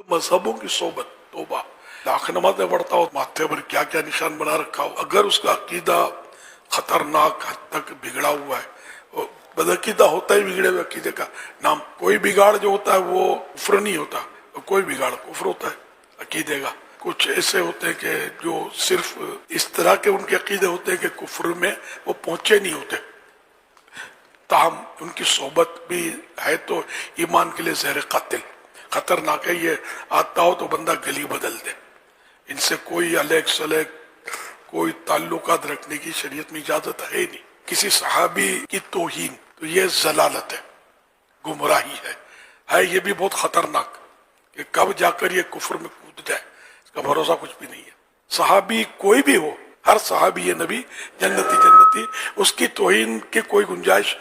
मजहबों की सोबत तोबा लाख नमाज़ें पढ़ता हो, माथे पर क्या क्या निशान बना रखा हो, अगर उसका अकीदा खतरनाक हद तक बिगड़ा हुआ है, बदअकीदा होता ही बिगड़े हुए अकीदे का नाम। कोई बिगाड़ जो होता है वो कुफ्र नहीं होता, कोई बिगाड़ कुफ्र होता है अकीदे का। कुछ ऐसे होते हैं कि जो सिर्फ इस तरह के उनके अकीदे होते हैं कि कुफ्र में वो पहुंचे नहीं होते, ताहम उनकी सोबत भी है तो ईमान के लिए जहर कातिल खतरनाक है। ये आता हो तो बंदा गली बदल दे। इनसे कोई अलग सलग कोई ताल्लुकात रखने की शरीयत में इजाजत है नहीं। किसी सहाबी की तौहीन तो ये जलालत है, गुमराही है ये भी बहुत खतरनाक कि कब जाकर ये कुफ्र में कूद जाए, इसका भरोसा कुछ भी नहीं है। सहाबी कोई भी हो, हर सहाबी ये नबी जन्नती, उसकी तौहीन की कोई गुंजाइश,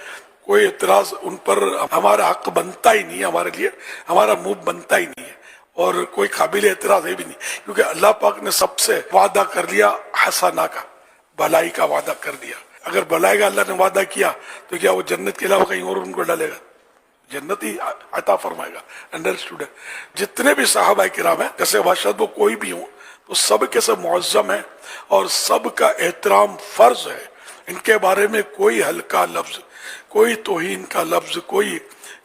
कोई एतराज उन पर हमारा हक बनता ही नहीं है, हमारे लिए हमारा मुंह बनता ही नहीं है और कोई काबिल एतराज है भी नहीं, क्योंकि अल्लाह पाक ने सबसे वादा कर लिया हसना का, भलाई का वादा कर दिया। अगर भलाई का अल्लाह ने वादा किया तो क्या वो जन्नत के अलावा कहीं और उनको डालेगा? जन्नत ही अता फरमाएगा। अंडरस्टूड है। जितने भी सहाबा किराम है, जैसे वाशद वो कोई भी हो, तो सब के सब मुअज्जम है और सब का एहतराम फर्ज है। इनके बारे में कोई हल्का लफ्ज, कोई तौहीन का लफ्ज, कोई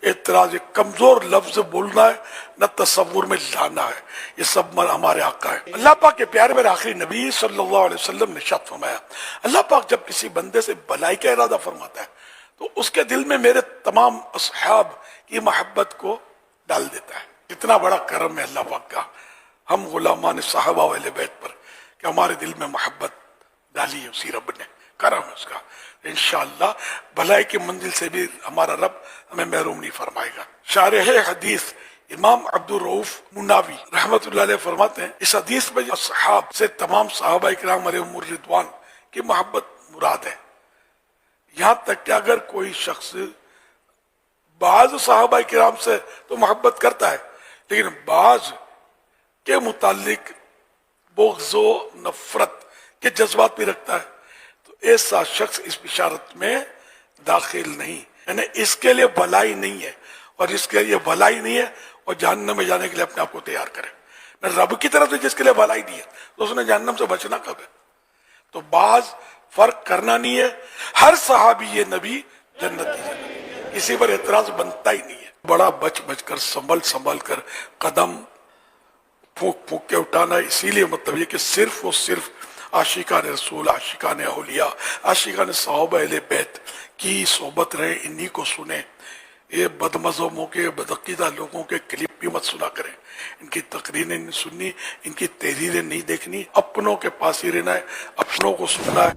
एतराज, कमजोर लफ्ज बोलना है न तसव्वुर में लाना है, ये सब हमारे आका है। अल्लाह पाक के प्यारे मेरे आखिरी नबी सल्लल्लाहु अलैहि वसल्लम ने इरशाद फरमाया, अल्लाह पाक जब किसी बंदे से भलाई का इरादा फरमाता है तो उसके दिल में मेरे तमाम असहाब की मोहब्बत को डाल देता है। कितना बड़ा करम है अल्लाह पाक का हम गुलामान साहबा वाले बैत पर कि हमारे दिल में मोहब्बत डाली है उसी रब ने, करम है उसका। इंशाअल्लाह भलाई की मंजिल से भी हमारा रब हमें महरूम नहीं फरमाएगा। शारह हदीस इमाम अब्दुल रऊफ मुनावी रहमतुल्लाह अलैह फरमाते हैं, इस हदीस में असहाब से तमाम सहाबा इकराम अलैहिमुर रिदवान की मोहब्बत मुराद है। यहाँ तक कि अगर कोई शख्स बाज सहाबा किराम से तो मोहब्बत करता है, लेकिन बाज के मुतालिक बुग़्ज़ो नफरत के जज्बात भी रखता है, तो ऐसा शख्स इस बिशारत में दाखिल नहीं, यानी इसके लिए भलाई नहीं है और जिसके लिए भलाई नहीं है और जहन्नम में जाने के लिए अपने आप को तैयार करे। न रब की तरफ से जिसके लिए भलाई नहीं है तो उसने जहन्नम से बचना कब है? तो बाज फर्क करना नहीं है, हर सहाबी ये नबी जन्नती, किसी पर एतराज बनता ही नहीं है। बड़ा बच बच कर संभल कर कदम फूक फूक के उठाना, इसीलिए मतलब ये कि सिर्फ और सिर्फ आशिकान रसूल, आशिकान औलिया, आशिकान सहाबा अहले बैत की सोबत रहे, इन्हीं को सुने। ये बदमज़हबों के बदअक़ीदा लोगों के क्लिप भी मत सुना करें, इनकी तकरीरें नहीं सुननी, इनकी तहरीरें नहीं देखनी, अपनों के पास ही रहना है, अपनों को सुनना है।